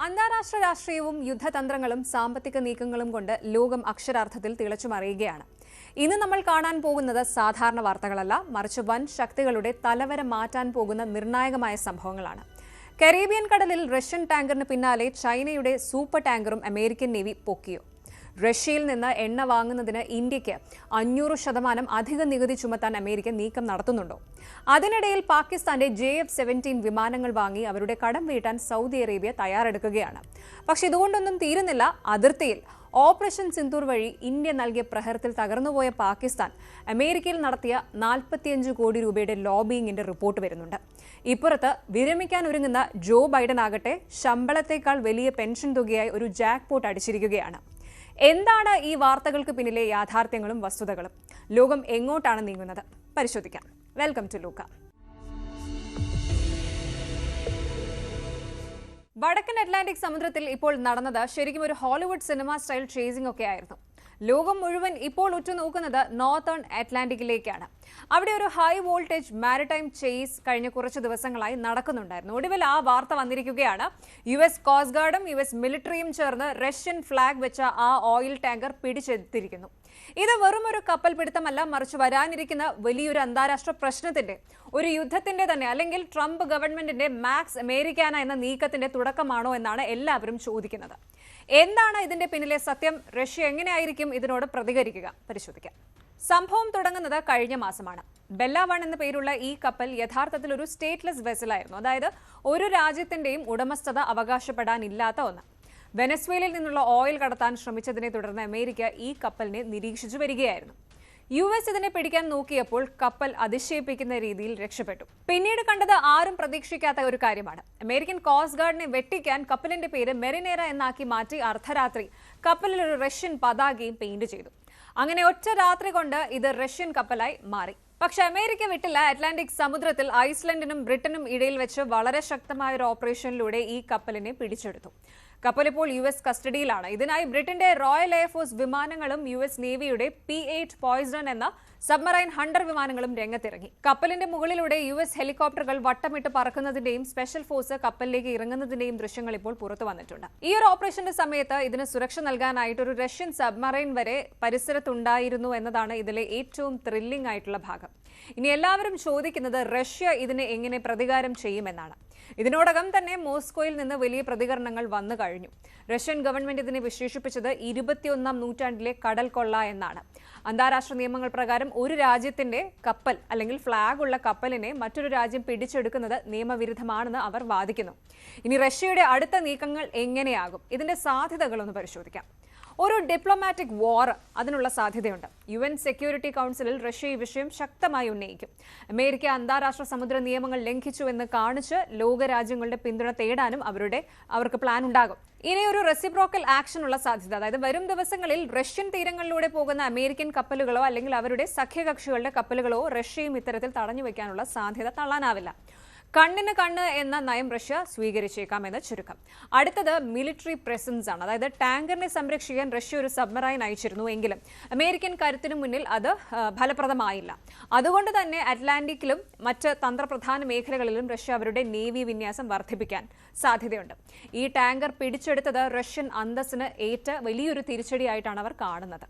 അന്താരാഷ്ട്ര രാഷ്ട്രീയവും യുദ്ധതന്ത്രങ്ങളും സാമ്പത്തിക നീക്കങ്ങളും കൊണ്ട് ലോകം അക്ഷരാർത്ഥത്തിൽ തിളച്ചുമറിയുകയാണ്. ഇന്ന് നമ്മൾ കാണാൻ പോകുന്നത് സാധാരണ വാർത്തകളല്ല, മറിച്ച് വൻ ശക്തികളുടെ തലവര മാറ്റാൻ പോകുന്ന നിർണായകമായ സംഭവങ്ങളാണ്. കരീബിയൻ കടലിൽ റഷ്യൻ ടാങ്കറിന് പിന്നാലെ ചൈനയുടെ സൂപ്പർ ടാങ്കറും അമേരിക്കൻ നേവി പൊക്കിയോ? റഷ്യയിൽ നിന്ന് എണ്ണ വാങ്ങുന്നതിന് ഇന്ത്യയ്ക്ക് 500% അധിക നികുതി ചുമത്താൻ അമേരിക്ക നീക്കം നടത്തുന്നുണ്ടോ? അതിനിടയിൽ പാകിസ്ഥാന്റെ JF-17 വിമാനങ്ങൾ വാങ്ങി അവരുടെ കടം വീട്ടാൻ സൗദി അറേബ്യ തയ്യാറെടുക്കുകയാണ്. പക്ഷെ ഇതുകൊണ്ടൊന്നും തീരുന്നില്ല. അതിർത്തിയിൽ ഓപ്പറേഷൻ സിന്ദൂർ വഴി ഇന്ത്യ നൽകിയ പ്രഹരത്തിൽ തകർന്നുപോയ പാകിസ്ഥാൻ അമേരിക്കയിൽ നടത്തിയ 45 കോടി രൂപയുടെ ലോബിയിങ്ങിന്റെ റിപ്പോർട്ട് വരുന്നുണ്ട്. ഇപ്പുറത്ത് വിരമിക്കാൻ ഒരുങ്ങുന്ന ജോ ബൈഡൻ ആകട്ടെ ശമ്പളത്തേക്കാൾ വലിയ പെൻഷൻ തുകയായി ഒരു ജാക്ക്പോട്ട് അടിച്ചിരിക്കുകയാണ്. എന്താണ് ഈ വാർത്തകൾക്ക് പിന്നിലെ യാഥാർത്ഥ്യങ്ങളും വസ്തുതകളും? ലോകം എങ്ങോട്ടാണ് നീങ്ങുന്നത്? പരിശോധിക്കാം. വെൽക്കം ടു ലൂക്ക. വടക്കൻ അറ്റ്ലാന്റിക് സമുദ്രത്തിൽ ഇപ്പോൾ നടന്നത് ശരിക്കും ഒരു ഹോളിവുഡ് സിനിമ സ്റ്റൈൽ ചേസിംഗ് ഒക്കെ ആയിരുന്നു. ലോകം മുഴുവൻ ഇപ്പോൾ ഉറ്റുനോക്കുന്നത് നോർത്തേൺ അറ്റ്ലാന്റിക്കിലേക്കാണ്. അവിടെ ഒരു ഹൈ വോൾട്ടേജ് മാരിടൈം ചേസ് കഴിഞ്ഞ കുറച്ച് ദിവസങ്ങളായി നടക്കുന്നുണ്ടായിരുന്നു. ഒടുവിൽ ആ വാർത്ത വന്നിരിക്കുകയാണ്. US കോസ്റ്റ് ഗാർഡും US മിലിറ്ററിയും ചേർന്ന് റഷ്യൻ ഫ്ലാഗ് വെച്ച ആ ഓയിൽ ടാങ്കർ പിടിച്ചെടുത്തിരിക്കുന്നു. ഇത് വെറും ഒരു കപ്പൽ പിടുത്തമല്ല, മറിച്ച് വരാനിരിക്കുന്ന വലിയൊരു അന്താരാഷ്ട്ര പ്രശ്നത്തിന്റെ, ഒരു യുദ്ധത്തിന്റെ തന്നെ, അല്ലെങ്കിൽ ട്രംപ് ഗവൺമെന്റിന്റെ മാക്സ് അമേരിക്കാന എന്ന നീക്കത്തിന്റെ തുടക്കമാണോ എന്നാണ് എല്ലാവരും ചോദിക്കുന്നത്. എന്താണ് ഇതിന്റെ പിന്നിലെ സത്യം? റഷ്യ എങ്ങനെയായിരിക്കും ഇതിനോട് പ്രതികരിക്കുക? പരിശോധിക്കാം. സംഭവം തുടങ്ങുന്നത് കഴിഞ്ഞ മാസമാണ്. ബെല്ല 1 എന്ന പേരുള്ള ഈ കപ്പൽ യഥാർത്ഥത്തിൽ ഒരു സ്റ്റേറ്റ്ലെസ് വെസലായിരുന്നു. അതായത് ഒരു രാജ്യത്തിന്റെയും ഉടമസ്ഥത അവകാശപ്പെടാനില്ലാത്ത ഒന്ന്. വെനസ്വേലയിൽ നിന്നുള്ള ഓയിൽ കടത്താൻ ശ്രമിച്ചതിനെ തുടർന്ന് അമേരിക്ക ഈ കപ്പലിനെ നിരീക്ഷിച്ചു വരികയായിരുന്നു. US ഇതിനെ പിടിക്കാൻ നോക്കിയപ്പോൾ കപ്പൽ അതിശയിപ്പിക്കുന്ന രീതിയിൽ രക്ഷപ്പെട്ടു. പിന്നീട് കണ്ടത് ആരും പ്രതീക്ഷിക്കാത്ത ഒരു കാര്യമാണ്. അമേരിക്കൻ കോസ്റ്റ് ഗാർഡിനെ വെട്ടിക്കാൻ കപ്പലിന്റെ പേര് മെറിനേര എന്നാക്കി മാറ്റി അർദ്ധരാത്രി കപ്പലിൽ ഒരു റഷ്യൻ പതാകയും പെയിന്റ് ചെയ്തു. അങ്ങനെ ഒറ്റ രാത്രി കൊണ്ട് ഇത് റഷ്യൻ കപ്പലായി മാറി. പക്ഷെ അമേരിക്ക വിട്ടില്ല. അറ്റ്ലാന്റിക് സമുദ്രത്തിൽ ഐസ്ലൻഡിനും ബ്രിട്ടനും ഇടയിൽ വെച്ച് വളരെ ശക്തമായ ഒരു ഓപ്പറേഷനിലൂടെ ഈ കപ്പലിനെ പിടിച്ചെടുത്തു. കപ്പൽ ഇപ്പോൾ US കസ്റ്റഡിയിലാണ്. ഇതിനായി ബ്രിട്ടന്റെ റോയൽ എയർഫോഴ്സ് വിമാനങ്ങളും US നേവിയുടെ P-8 പോയ്സൺ എന്ന സബ്മറൈൻ ഹണ്ടർ വിമാനങ്ങളും രംഗത്തിറങ്ങി. കപ്പലിന്റെ മുകളിലൂടെ US ഹെലികോപ്റ്ററുകൾ വട്ടമിട്ട് പറക്കുന്നതിന്റെയും സ്പെഷ്യൽ ഫോഴ്സ് കപ്പലിലേക്ക് ഇറങ്ങുന്നതിന്റെയും ദൃശ്യങ്ങൾ ഇപ്പോൾ പുറത്തു വന്നിട്ടുണ്ട്. ഈ ഒരു ഓപ്പറേഷന്റെ സമയത്ത് ഇതിന് സുരക്ഷ നൽകാനായിട്ട് ഒരു റഷ്യൻ സബ്മറൈൻ വരെ പരിസരത്തുണ്ടായിരുന്നു എന്നതാണ് ഇതിലെ ഏറ്റവും ത്രില്ലിംഗ് ആയിട്ടുള്ള ഭാഗം. ഇനി എല്ലാവരും ചോദിക്കുന്നത് റഷ്യ ഇതിനെ എങ്ങനെ പ്രതികാരം ചെയ്യുമെന്നാണ്. ഇതിനോടകം തന്നെ മോസ്കോയിൽ നിന്ന് വലിയ പ്രതികരണങ്ങൾ വന്നു കഴിഞ്ഞു. റഷ്യൻ ഗവൺമെന്റ് ഇതിനെ വിശേഷിപ്പിച്ചത് 21ാം നൂറ്റാണ്ടിലെ കടൽ കൊള്ള എന്നാണ്. അന്താരാഷ്ട്ര നിയമങ്ങൾ പ്രകാരം ഒരു രാജ്യത്തിന്റെ കപ്പൽ അല്ലെങ്കിൽ ഫ്ലാഗ് ഉള്ള കപ്പലിനെ മറ്റൊരു രാജ്യം പിടിച്ചെടുക്കുന്നത് നിയമവിരുദ്ധമാണെന്ന് അവർ വാദിക്കുന്നു. ഇനി റഷ്യയുടെ അടുത്ത നീക്കങ്ങൾ എങ്ങനെയാകും? ഇതിന്റെ സാധ്യതകളൊന്ന് പരിശോധിക്കാം. ഒരു ഡിപ്ലോമാറ്റിക് വാർ അതിനുള്ള സാധ്യതയുണ്ട്. UN സെക്യൂരിറ്റി കൗൺസിലിൽ റഷ്യ ഈ വിഷയം ശക്തമായി ഉന്നയിക്കും. അമേരിക്ക അന്താരാഷ്ട്ര സമുദ്ര നിയമങ്ങൾ ലംഘിച്ചുവെന്ന് കാണിച്ച് ലോകരാജ്യങ്ങളുടെ പിന്തുണ തേടാനും അവർക്ക് പ്ലാൻ ഉണ്ടാകും. ഇനി ഒരു റെസിപ്രോക്കൽ ആക്ഷൻ ഉള്ള സാധ്യത, അതായത് വരും ദിവസങ്ങളിൽ റഷ്യൻ തീരങ്ങളിലൂടെ പോകുന്ന അമേരിക്കൻ കപ്പലുകളോ അല്ലെങ്കിൽ അവരുടെ സഖ്യകക്ഷികളുടെ കപ്പലുകളോ റഷ്യയും ഇത്തരത്തിൽ തടഞ്ഞു വെക്കാനുള്ള സാധ്യത തള്ളാനാവില്ല. കണ്ണിന് കണ്ണ് എന്ന നയം റഷ്യ സ്വീകരിച്ചേക്കാമെന്ന് ചുരുക്കം. അടുത്തത് മിലിറ്ററി പ്രസൻസ് ആണ്. അതായത് ടാങ്കറിനെ സംരക്ഷിക്കാൻ റഷ്യ ഒരു സബ്മറൈൻ അയച്ചിരുന്നു എങ്കിലും അമേരിക്കൻ കരുത്തിനു മുന്നിൽ അത് ഫലപ്രദമായില്ല. അതുകൊണ്ട് തന്നെ അറ്റ്ലാന്റിക്കിലും മറ്റ് തന്ത്രപ്രധാന മേഖലകളിലും റഷ്യ അവരുടെ നേവി വിന്യാസം വർദ്ധിപ്പിക്കാൻ സാധ്യതയുണ്ട്. ഈ ടാങ്കർ പിടിച്ചെടുത്തത് റഷ്യൻ അന്തസ്സിന് ഏറ്റ വലിയൊരു തിരിച്ചടിയായിട്ടാണ് അവർ കാണുന്നത്.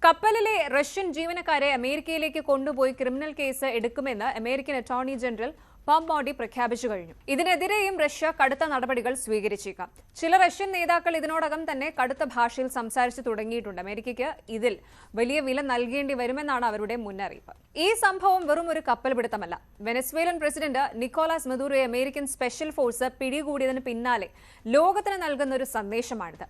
കപ്പലിലെ റഷ്യൻ ജീവനക്കാരെ അമേരിക്കയിലേക്ക് കൊണ്ടുപോയി ക്രിമിനൽ കേസ് എടുക്കുമെന്ന് അമേരിക്കൻ അറ്റോർണി ജനറൽ പോംപോഡി പ്രഖ്യാപിച്ചു കഴിഞ്ഞു. ഇതിനെതിരെയും റഷ്യ കടുത്ത നടപടികൾ സ്വീകരിച്ചേക്കാം. ചില റഷ്യൻ നേതാക്കൾ ഇതിനോടകം തന്നെ കടുത്ത ഭാഷയിൽ സംസാരിച്ചു തുടങ്ങിയിട്ടുണ്ട്. അമേരിക്കയ്ക്ക് ഇതിൽ വലിയ വില നൽകേണ്ടി വരുമെന്നാണ് അവരുടെ മുന്നറിയിപ്പ്. ഈ സംഭവം വെറും ഒരു കപ്പൽ പിടുത്തമല്ല. വെനസ്വേലൻ പ്രസിഡന്റ് നിക്കോളാസ് മദൂറോയെ അമേരിക്കൻ സ്പെഷ്യൽ ഫോഴ്സ് പിടികൂടിയതിന് പിന്നാലെ ലോകത്തിന് നൽകുന്ന ഒരു സന്ദേശമാണിത്.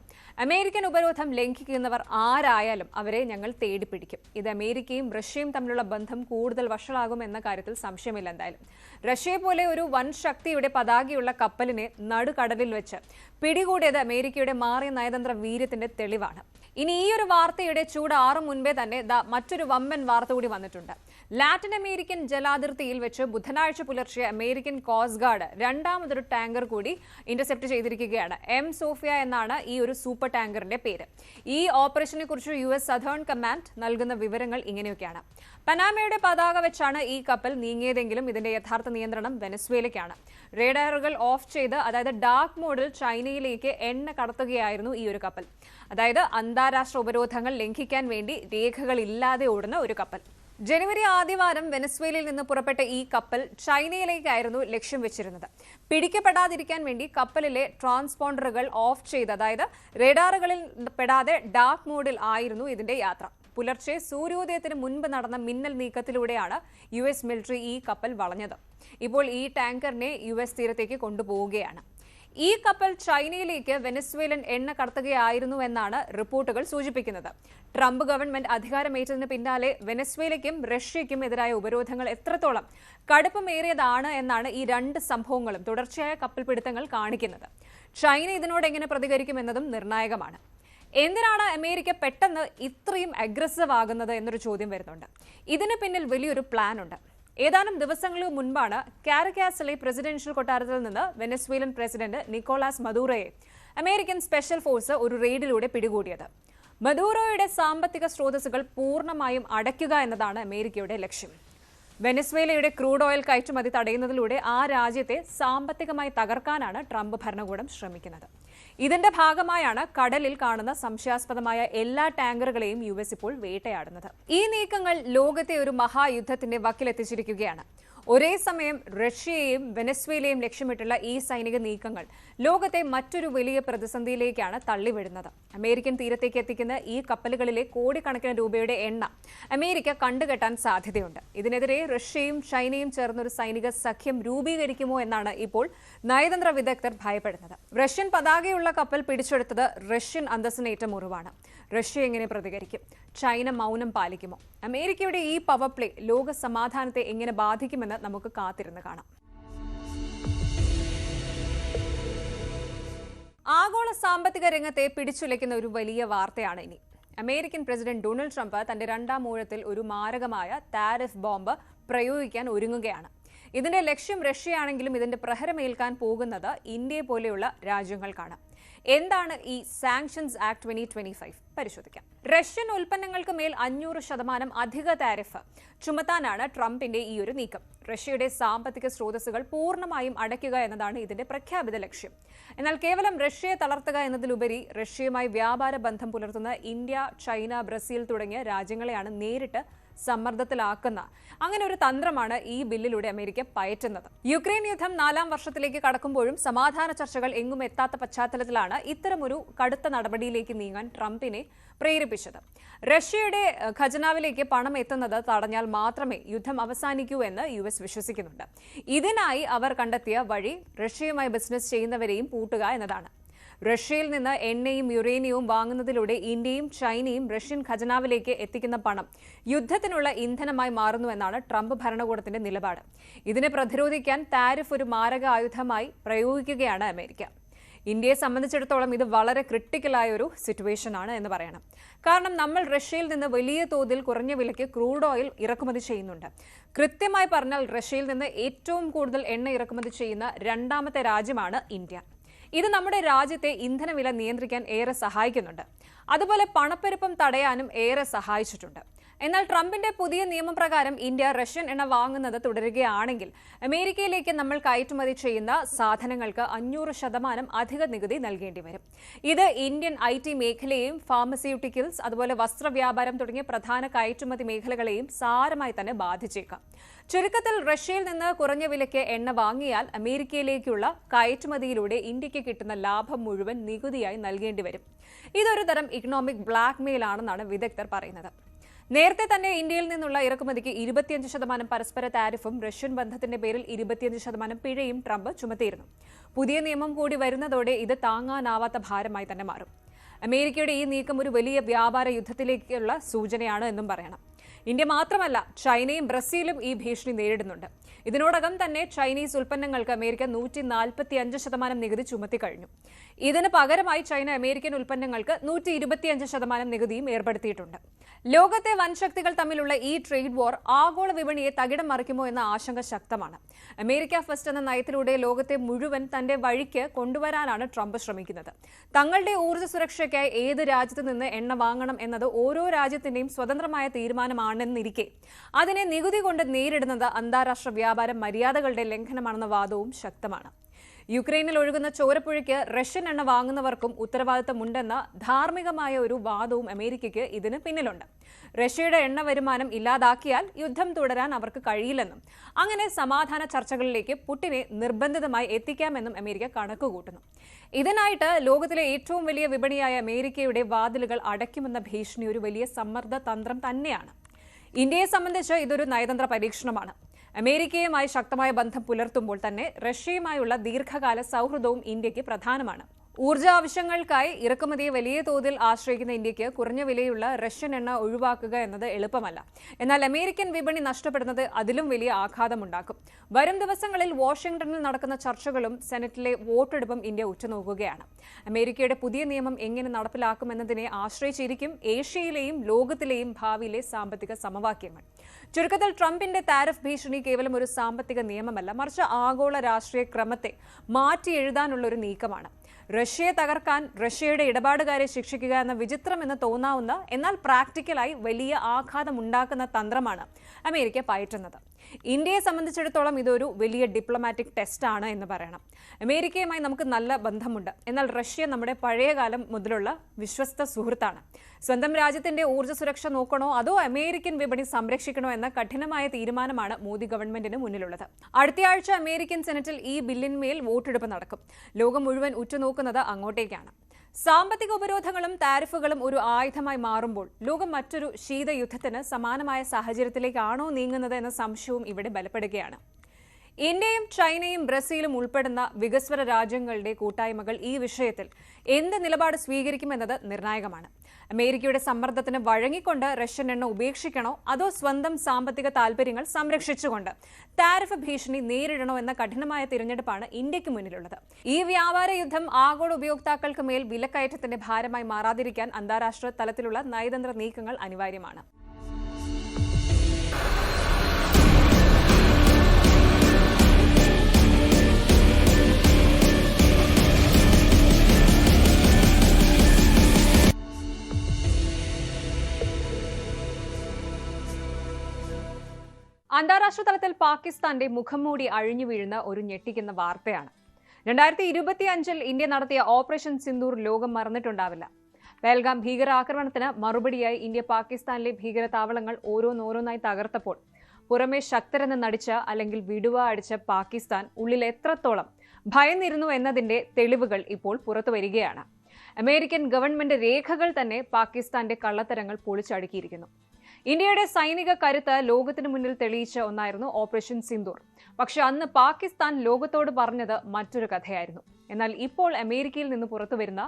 അമേരിക്കൻ ഉപരോധം ലംഘിക്കുന്നവർ ആരായാലും അവരെ ഞങ്ങൾ തേടിപ്പിടിക്കും. ഇത് അമേരിക്കയും റഷ്യയും തമ്മിലുള്ള ബന്ധം കൂടുതൽ വഷളാകും എന്ന കാര്യത്തിൽ സംശയമില്ല. എന്തായാലും റഷ്യയെ പോലെ ഒരു വൻ ശക്തിയുടെ പതാകയുള്ള കപ്പലിനെ നടുകടലിൽ വെച്ച് പിടികൂടിയത് അമേരിക്കയുടെ മാറിയ നയതന്ത്ര വീര്യത്തിന്റെ തെളിവാണ്. ഇനി ഈ ഒരു വാർത്തയുടെ ചൂട് ആറും മുൻപേ തന്നെ മറ്റൊരു വമ്പൻ വാർത്ത കൂടി വന്നിട്ടുണ്ട്. ലാറ്റിൻ അമേരിക്കൻ ജലാതിർത്തിയിൽ വെച്ച് ബുധനാഴ്ച പുലർച്ചെ അമേരിക്കൻ കോസ്റ്റ് ഗാർഡ് രണ്ടാമതൊരു ടാങ്കർ കൂടി ഇന്റർസെപ്റ്റ് ചെയ്തിരിക്കുകയാണ്. M സോഫിയ എന്നാണ് ഈ ഒരു സൂപ്പർ ടാങ്കറിന്റെ പേര്. ഈ ഓപ്പറേഷനെ കുറിച്ച് US സദേൺ കമാൻഡ് നൽകുന്ന വിവരങ്ങൾ ഇങ്ങനെയൊക്കെയാണ്. പനാമയുടെ പതാക വെച്ചാണ് ഈ കപ്പൽ നീങ്ങിയതെങ്കിലും ഇതിന്റെ യഥാർത്ഥ നിയന്ത്രണം വെനസ്വേലയ്ക്കാണ്. റേഡാറുകൾ ഓഫ് ചെയ്ത്, അതായത് ഡാർക്ക് മോഡിൽ ചൈനയിലേക്ക് എണ്ണ കടത്തുകയായിരുന്നു ഈ ഒരു കപ്പൽ. അതായത് അന്താരാഷ്ട്ര ഉപരോധങ്ങൾ ലംഘിക്കാൻ വേണ്ടി രേഖകളില്ലാതെ ഓടുന്ന ഒരു കപ്പൽ. ജനുവരി ആദ്യവാരം വെനസ്വേലയിൽ നിന്ന് പുറപ്പെട്ട ഈ കപ്പൽ ചൈനയിലേക്കായിരുന്നു ലക്ഷ്യം വെച്ചിരുന്നത്. പിടിക്കപ്പെടാതിരിക്കാൻ വേണ്ടി കപ്പലിലെ ട്രാൻസ്പോണ്ടറുകൾ ഓഫ് ചെയ്ത്, അതായത് റേഡാറുകളിൽ പെടാതെ ഡാർക്ക് മോഡിൽ ആയിരുന്നു ഇതിന്റെ യാത്ര. പുലർച്ചെ സൂര്യോദയത്തിന് മുൻപ് നടന്ന മിന്നൽ നീക്കത്തിലൂടെയാണ് US മിലിറ്ററി ഈ കപ്പൽ വളഞ്ഞത്. ഇപ്പോൾ ഈ ടാങ്കറിനെ US തീരത്തേക്ക് കൊണ്ടുപോവുകയാണ്. ഈ കപ്പൽ ചൈനയിലേക്ക് വെനസ്വേലൻ എണ്ണ കടത്തുകയായിരുന്നുവെന്നാണ് റിപ്പോർട്ടുകൾ സൂചിപ്പിക്കുന്നത്. ട്രംപ് ഗവൺമെന്റ് അധികാരമേറ്റതിന് പിന്നാലെ വെനസ്വേലയ്ക്കും റഷ്യയ്ക്കും എതിരായ ഉപരോധങ്ങൾ എത്രത്തോളം കടുപ്പമേറിയതാണ് എന്നാണ് ഈ രണ്ട് സംഭവങ്ങളും തുടർച്ചയായ കപ്പൽപിടുത്തങ്ങൾ കാണിക്കുന്നത്. ചൈന ഇതിനോട് എങ്ങനെ പ്രതികരിക്കുമെന്നതും നിർണായകമാണ്. എന്തിനാണ് അമേരിക്ക പെട്ടെന്ന് ഇത്രയും അഗ്രസീവ് ആകുന്നത് എന്നൊരു ചോദ്യം വരുന്നുണ്ട്. ഇതിന് പിന്നിൽ വലിയൊരു പ്ലാൻ ഉണ്ട്. ഏതാനും ദിവസങ്ങൾക്ക് മുൻപാണ് കാരക്കാസിലെ പ്രസിഡൻഷ്യൽ കൊട്ടാരത്തിൽ നിന്ന് വെനസ്വേലൻ പ്രസിഡന്റ് നിക്കോളാസ് മദൂറോയെ അമേരിക്കൻ സ്പെഷ്യൽ ഫോഴ്സ് ഒരു റെയ്ഡിലൂടെ പിടികൂടിയത്. മദൂറോയുടെ സാമ്പത്തിക സ്രോതസ്സുകൾ പൂർണ്ണമായും അടയ്ക്കുക എന്നതാണ് അമേരിക്കയുടെ ലക്ഷ്യം. വെനസ്വേലയുടെ ക്രൂഡ് ഓയിൽ കയറ്റുമതി തടയുന്നതിലൂടെ ആ രാജ്യത്തെ സാമ്പത്തികമായി തകർക്കാനാണ് ട്രംപ് ഭരണകൂടം ശ്രമിക്കുന്നത്. ഇതിന്റെ ഭാഗമായാണ് കടലിൽ കാണുന്ന സംശയാസ്പദമായ എല്ലാ ടാങ്കറുകളെയും US ഇപ്പോൾ വേട്ടയാടുന്നത്. ഈ നീക്കങ്ങൾ ലോകത്തെ ഒരു മഹായുദ്ധത്തിന്റെ വക്കിലെത്തിച്ചിരിക്കുകയാണ്. ഒരേ സമയം റഷ്യയെയും വെനസ്വേലയും ലക്ഷ്യമിട്ടുള്ള ഈ സൈനിക നീക്കങ്ങൾ ലോകത്തെ മറ്റൊരു വലിയ പ്രതിസന്ധിയിലേക്കാണ് തള്ളിവിടുന്നത്. അമേരിക്കൻ തീരത്തേക്ക് എത്തിക്കുന്ന ഈ കപ്പലുകളിലെ കോടിക്കണക്കിന് രൂപയുടെ എണ്ണ അമേരിക്ക കണ്ടുകെട്ടാൻ സാധ്യതയുണ്ട്. ഇതിനെതിരെ റഷ്യയും ചൈനയും ചേർന്നൊരു സൈനിക സഖ്യം രൂപീകരിക്കുമോ എന്നാണ് ഇപ്പോൾ നയതന്ത്ര വിദഗ്ധർ ഭയപ്പെടുന്നത്. റഷ്യൻ പതാകയുള്ള കപ്പൽ പിടിച്ചെടുത്തത് റഷ്യൻ അന്തസ്സിനേറ്റ മുറിവാണ്. റഷ്യ എങ്ങനെ പ്രതികരിക്കും? ചൈന മൗനം പാലിക്കുമോ? അമേരിക്കയുടെ ഈ പവർ പ്ലേ ലോക സമാധാനത്തെ എങ്ങനെ ബാധിക്കുമെന്ന് നമുക്ക് കാത്തിരുന്ന് കാണാം. ആഗോള സാമ്പത്തിക രംഗത്തെ പിടിച്ചുലയ്ക്കുന്ന ഒരു വലിയ വാർത്തയാണ് ഇനി. അമേരിക്കൻ പ്രസിഡന്റ് ഡൊണാൾഡ് ട്രംപ് തന്റെ രണ്ടാം ഊഴത്തിൽ ഒരു മാരകമായ താരിഫ് ബോംബ് പ്രയോഗിക്കാൻ ഒരുങ്ങുകയാണ്. ഇതിന്റെ ലക്ഷ്യം റഷ്യയാണെങ്കിലും ഇതിന്റെ പ്രഹരമേൽക്കാൻ പോകുന്നത് ഇന്ത്യയെ പോലെയുള്ള രാജ്യങ്ങൾക്കാണ്. എന്താണ് ഈ സാങ്ഷൻസ് ആക്ട് 2025? പരിശോധിക്കാം. റഷ്യൻ ഉൽപ്പന്നങ്ങൾക്ക് മേൽ 500% അധിക താരിഫ് ചുമത്താനാണ് ട്രംപിന്റെ ഈ ഒരു നീക്കം. റഷ്യയുടെ സാമ്പത്തിക സ്രോതസ്സുകൾ പൂർണ്ണമായും അടയ്ക്കുക എന്നതാണ് ഇതിന്റെ പ്രഖ്യാപിത ലക്ഷ്യം. എന്നാൽ കേവലം റഷ്യയെ തളർത്തുക എന്നതിലുപരി റഷ്യയുമായി വ്യാപാര ബന്ധം പുലർത്തുന്ന ഇന്ത്യ, ചൈന, ബ്രസീൽ തുടങ്ങിയ രാജ്യങ്ങളെയാണ് നേരിട്ട് സമ്മർദ്ദത്തിലാക്കുന്ന അങ്ങനെ ഒരു തന്ത്രമാണ് ഈ ബില്ലിലൂടെ അമേരിക്ക പയറ്റുന്നത്. യുക്രൈൻ യുദ്ധം 4ാം വർഷത്തിലേക്ക് കടക്കുമ്പോഴും സമാധാന ചർച്ചകൾ എങ്ങും എത്താത്ത പശ്ചാത്തലത്തിലാണ് ഇത്തരമൊരു കടുത്ത നടപടിയിലേക്ക് നീങ്ങാൻ ട്രംപിനെ പ്രേരിപ്പിച്ചത്. റഷ്യയുടെ ഖജനാവിലേക്ക് പണം എത്തുന്നത് തടഞ്ഞാൽ മാത്രമേ യുദ്ധം അവസാനിക്കൂ എന്ന് US വിശ്വസിക്കുന്നുണ്ട്. ഇതിനായി അവർ കണ്ടെത്തിയ വഴി റഷ്യയുമായി ബിസിനസ് ചെയ്യുന്നവരെയും പൂട്ടുക എന്നതാണ്. റഷ്യയിൽ നിന്ന് എണ്ണയും യുറേനിയവും വാങ്ങുന്നതിലൂടെ ഇന്ത്യയും ചൈനയും റഷ്യൻ ഖജനാവിലേക്ക് എത്തിക്കുന്ന പണം യുദ്ധത്തിനുള്ള ഇന്ധനമായി മാറുന്നുവെന്നാണ് ട്രംപ് ഭരണകൂടത്തിന്റെ നിലപാട്. ഇതിനെ പ്രതിരോധിക്കാൻ താരിഫ് ഒരു മാരക ആയുധമായി പ്രയോഗിക്കുകയാണ് അമേരിക്ക. ഇന്ത്യയെ സംബന്ധിച്ചിടത്തോളം ഇത് വളരെ ക്രിട്ടിക്കലായ ഒരു സിറ്റുവേഷൻ ആണ് എന്ന് പറയണം. കാരണം നമ്മൾ റഷ്യയിൽ നിന്ന് വലിയ തോതിൽ കുറഞ്ഞ വിലയ്ക്ക് ക്രൂഡ് ഓയിൽ ഇറക്കുമതി ചെയ്യുന്നുണ്ട്. കൃത്യമായി പറഞ്ഞാൽ റഷ്യയിൽ നിന്ന് ഏറ്റവും കൂടുതൽ എണ്ണ ഇറക്കുമതി ചെയ്യുന്ന രണ്ടാമത്തെ രാജ്യമാണ് ഇന്ത്യ. ഇത് നമ്മുടെ രാജ്യത്തെ ഇന്ധനവില നിയന്ത്രിക്കാൻ ഏറെ സഹായിക്കുന്നുണ്ട്. അതുപോലെ പണപ്പെരുപ്പം തടയാനും ഏറെ സഹായിച്ചിട്ടുണ്ട്. എന്നാൽ ട്രംപിന്റെ പുതിയ നിയമപ്രകാരം ഇന്ത്യ റഷ്യൻ എണ്ണ വാങ്ങുന്നത് തുടരുകയാണെങ്കിൽ അമേരിക്കയിലേക്ക് നമ്മൾ കയറ്റുമതി ചെയ്യുന്ന സാധനങ്ങൾക്ക് 500% അധിക നികുതി നൽകേണ്ടി വരും. ഇത് ഇന്ത്യൻ IT മേഖലയെയും ഫാർമസ്യൂട്ടിക്കൽസ്, അതുപോലെ വസ്ത്രവ്യാപാരം തുടങ്ങിയ പ്രധാന കയറ്റുമതി മേഖലകളെയും സാരമായി തന്നെ ബാധിച്ചേക്കാം. ചുരുക്കത്തിൽ റഷ്യയിൽ നിന്ന് കുറഞ്ഞ വിലയ്ക്ക് എണ്ണ വാങ്ങിയാൽ അമേരിക്കയിലേക്കുള്ള കയറ്റുമതിയിലൂടെ ഇന്ത്യക്ക് കിട്ടുന്ന ലാഭം മുഴുവൻ നികുതിയായി നൽകേണ്ടി വരും. ഇതൊരു തരം ഇക്കണോമിക് ബ്ലാക്ക് മെയിൽ ആണെന്നാണ് വിദഗ്ധർ പറയുന്നത്. നേരത്തെ തന്നെ ഇന്ത്യയിൽ നിന്നുള്ള ഇറക്കുമതിക്ക് 25% പരസ്പര താരിഫും റഷ്യൻ ബന്ധത്തിന്റെ പേരിൽ 25% പിഴയും ട്രംപ് ചുമത്തിയിരുന്നു. പുതിയ നിയമം കൂടി വരുന്നതോടെ ഇത് താങ്ങാനാവാത്ത ഭാരമായി തന്നെ മാറും. അമേരിക്കയുടെ ഈ നീക്കം ഒരു വലിയ വ്യാപാര യുദ്ധത്തിലേക്കുള്ള സൂചനയാണ് എന്നും പറയണം. ഇന്ത്യ മാത്രമല്ല, ചൈനയും ബ്രസീലും ഈ ഭീഷണി നേരിടുന്നുണ്ട്. ഇതിനോടകം തന്നെ ചൈനീസ് ഉൽപ്പന്നങ്ങൾക്ക് അമേരിക്ക 145% നികുതി ചുമത്തിക്കഴിഞ്ഞു. ഇതിന് പകരമായി ചൈന അമേരിക്കൻ ഉൽപ്പന്നങ്ങൾക്ക് 125% നികുതിയും ഏർപ്പെടുത്തിയിട്ടുണ്ട്. ലോകത്തെ വൻശക്തികൾ തമ്മിലുള്ള ഈ ട്രേഡ് വാർ ആഗോള വിപണിയെ തകിടം മറിക്കുമോ എന്ന ആശങ്ക ശക്തമാണ്. അമേരിക്ക ഫസ്റ്റ് എന്ന നയത്തിലൂടെ ലോകത്തെ മുഴുവൻ തന്റെ വഴിക്ക് കൊണ്ടുവരാനാണ് ട്രംപ് ശ്രമിക്കുന്നത്. തങ്ങളുടെ ഊർജ്ജ സുരക്ഷയ്ക്കായി ഏത് രാജ്യത്ത് നിന്ന് എണ്ണ വാങ്ങണം എന്നത് ഓരോ രാജ്യത്തിന്റെയും സ്വതന്ത്രമായ തീരുമാനമാണ് ആണെന്നിരിക്കെ അതിനെ നികുതി കൊണ്ട് നേരിടുന്നത് അന്താരാഷ്ട്ര വ്യാപാര മര്യാദകളുടെ ലംഘനമാണെന്ന വാദവും ശക്തമാണ്. യുക്രൈനിൽ ഒഴുകുന്ന ചോരപ്പുഴയ്ക്ക് റഷ്യൻ എണ്ണ വാങ്ങുന്നവർക്കും ഉത്തരവാദിത്തമുണ്ടെന്ന ധാർമ്മികമായ ഒരു വാദവും അമേരിക്കയ്ക്ക് ഇതിന് പിന്നിലുണ്ട്. റഷ്യയുടെ എണ്ണ വരുമാനം ഇല്ലാതാക്കിയാൽ യുദ്ധം തുടരാൻ അവർക്ക് കഴിയില്ലെന്നും അങ്ങനെ സമാധാന ചർച്ചകളിലേക്ക് പുടിനെ നിർബന്ധിതമായി എത്തിക്കാമെന്നും അമേരിക്ക കണക്കുകൂട്ടുന്നു. ഇതിനായിട്ട് ലോകത്തിലെ ഏറ്റവും വലിയ വിപണിയായ അമേരിക്കയുടെ വാതിലുകൾ അടയ്ക്കുമെന്ന ഭീഷണി ഒരു വലിയ സമ്മർദ്ദ തന്ത്രം തന്നെയാണ്. ഇന്ത്യയെ സംബന്ധിച്ച് ഇതൊരു നയതന്ത്ര പരീക്ഷണമാണ്. അമേരിക്കയുമായി ശക്തമായ ബന്ധം പുലർത്തുമ്പോൾ തന്നെ റഷ്യയുമായുള്ള ദീർഘകാല സൗഹൃദവും ഇന്ത്യക്ക് പ്രധാനമാണ്. ഊർജ്ജ ആവശ്യങ്ങൾക്കായി ഇറക്കുമതിയെ വലിയ തോതിൽ ആശ്രയിക്കുന്ന ഇന്ത്യക്ക് കുറഞ്ഞ വിലയുള്ള റഷ്യൻ എണ്ണ ഒഴിവാക്കുക എന്നത് എളുപ്പമല്ല. എന്നാൽ അമേരിക്കൻ വിപണി നഷ്ടപ്പെടുന്നത് അതിലും വലിയ ആഘാതമുണ്ടാക്കും. വരും ദിവസങ്ങളിൽ വാഷിംഗ്ടണിൽ നടക്കുന്ന ചർച്ചകളും സെനറ്റിലെ വോട്ടെടുപ്പും ഇന്ത്യ ഉറ്റുനോക്കുകയാണ്. അമേരിക്കയുടെ പുതിയ നിയമം എങ്ങനെ നടപ്പിലാക്കുമെന്നതിനെ ആശ്രയിച്ചിരിക്കും ഏഷ്യയിലെയും ലോകത്തിലെയും ഭാവിയിലെ സാമ്പത്തിക സമവാക്യങ്ങൾ. ചുരുക്കത്തിൽ ട്രംപിന്റെ താരിഫ് ഭീഷണി കേവലം ഒരു സാമ്പത്തിക നിയമമല്ല, മറിച്ച് ആഗോള രാഷ്ട്രീയ ക്രമത്തെ മാറ്റി എഴുതാനുള്ള ഒരു നീക്കമാണ്. റഷ്യയെ തകർക്കാൻ റഷ്യയുടെ ഇടപാടുകാരെ ശിക്ഷിക്കുക എന്ന വിചിത്രമെന്ന് തോന്നാവുന്ന എന്നാൽ പ്രാക്ടിക്കലായി വലിയ ആഘാതമുണ്ടാക്കുന്ന തന്ത്രമാണ് അമേരിക്ക പയറ്റുന്നത്. ഇന്ത്യയെ സംബന്ധിച്ചിടത്തോളം ഇതൊരു വലിയ ഡിപ്ലോമാറ്റിക് ടെസ്റ്റാണ് എന്ന് പറയണം. അമേരിക്കയുമായി നമുക്ക് നല്ല ബന്ധമുണ്ട്, എന്നാൽ റഷ്യ നമ്മുടെ പഴയകാലം മുതലുള്ള വിശ്വസ്ത സുഹൃത്താണ്. സ്വന്തം രാജ്യത്തിന്റെ ഊർജ്ജ സുരക്ഷ നോക്കണോ അതോ അമേരിക്കൻ വിപണി സംരക്ഷിക്കണോ എന്ന കഠിനമായ തീരുമാനമാണ് മോദി ഗവൺമെന്റിന് മുന്നിലുള്ളത്. അടുത്തയാഴ്ച അമേരിക്കൻ സെനറ്റിൽ ഈ ബില്ലിന്മേൽ വോട്ടെടുപ്പ് നടക്കും. ലോകം മുഴുവൻ ഉറ്റുനോക്കുന്നത് അങ്ങോട്ടേക്കാണ്. സാമ്പത്തിക ഉപരോധങ്ങളും താരിഫുകളും ഒരു ആയുധമായി മാറുമ്പോൾ ലോകം മറ്റൊരു ശീതയുദ്ധത്തിന് സമാനമായ സാഹചര്യത്തിലേക്കാണോ നീങ്ങുന്നത് എന്ന സംശയവും ഇവിടെ ബലപ്പെടുകയാണ്. ഇന്ത്യയും ചൈനയും ബ്രസീലും ഉൾപ്പെടുന്ന വികസ്വര രാജ്യങ്ങളുടെ കൂട്ടായ്മകൾ ഈ വിഷയത്തിൽ എന്ത് നിലപാട് സ്വീകരിക്കുമെന്നത് നിർണായകമാണ്. അമേരിക്കയുടെ സമ്മർദ്ദത്തിന് വഴങ്ങിക്കൊണ്ട് റഷ്യൻ എണ്ണ ഉപേക്ഷിക്കണോ അതോ സ്വന്തം സാമ്പത്തിക താൽപര്യങ്ങൾ സംരക്ഷിച്ചുകൊണ്ട് താരിഫ് ഭീഷണി നേരിടണോ എന്ന കഠിനമായ തിരഞ്ഞെടുപ്പാണ് ഇന്ത്യക്ക് മുന്നിലുള്ളത്. ഈ വ്യാപാര യുദ്ധം ആഗോള ഉപയോക്താക്കൾക്ക് മേൽ വിലക്കയറ്റത്തിന്റെ ഭാരമായി മാറാതിരിക്കാൻ അന്താരാഷ്ട്ര തലത്തിലുള്ള നയതന്ത്ര നീക്കങ്ങൾ അനിവാര്യമാണ്. അന്താരാഷ്ട്ര തലത്തിൽ പാകിസ്ഥാന്റെ മുഖംമൂടി അഴിഞ്ഞു വീഴുന്ന ഒരു ഞെട്ടിക്കുന്ന വാർത്തയാണ്. 2025 ഇന്ത്യ നടത്തിയ ഓപ്പറേഷൻ സിന്ദൂർ ലോകം മറന്നിട്ടുണ്ടാവില്ല. പെഹൽഗാം ഭീകരാക്രമണത്തിന് മറുപടിയായി ഇന്ത്യ പാകിസ്ഥാനിലെ ഭീകര താവളങ്ങൾ ഓരോന്നോരോന്നായി തകർത്തപ്പോൾ പുറമെ ശക്തരെന്ന് നടിച്ച അല്ലെങ്കിൽ വിടുവ അടിച്ച പാകിസ്ഥാൻ ഉള്ളിൽ എത്രത്തോളം ഭയന്നിരുന്നു എന്നതിന്റെ തെളിവുകൾ ഇപ്പോൾ പുറത്തു വരികയാണ്. അമേരിക്കൻ ഗവൺമെന്റ് രേഖകൾ തന്നെ പാകിസ്ഥാന്റെ കള്ളത്തരങ്ങൾ പൊളിച്ചടുക്കിയിരിക്കുന്നു. ഇന്ത്യയുടെ സൈനിക കരുത്ത് ലോകത്തിന് മുന്നിൽ തെളിയിച്ച ഒന്നായിരുന്നു ഓപ്പറേഷൻ സിന്ദൂർ. പക്ഷെ അന്ന് പാകിസ്ഥാൻ ലോകത്തോട് പറഞ്ഞത് മറ്റൊരു കഥയായിരുന്നു. എന്നാൽ ഇപ്പോൾ അമേരിക്കയിൽ നിന്ന് പുറത്തുവരുന്ന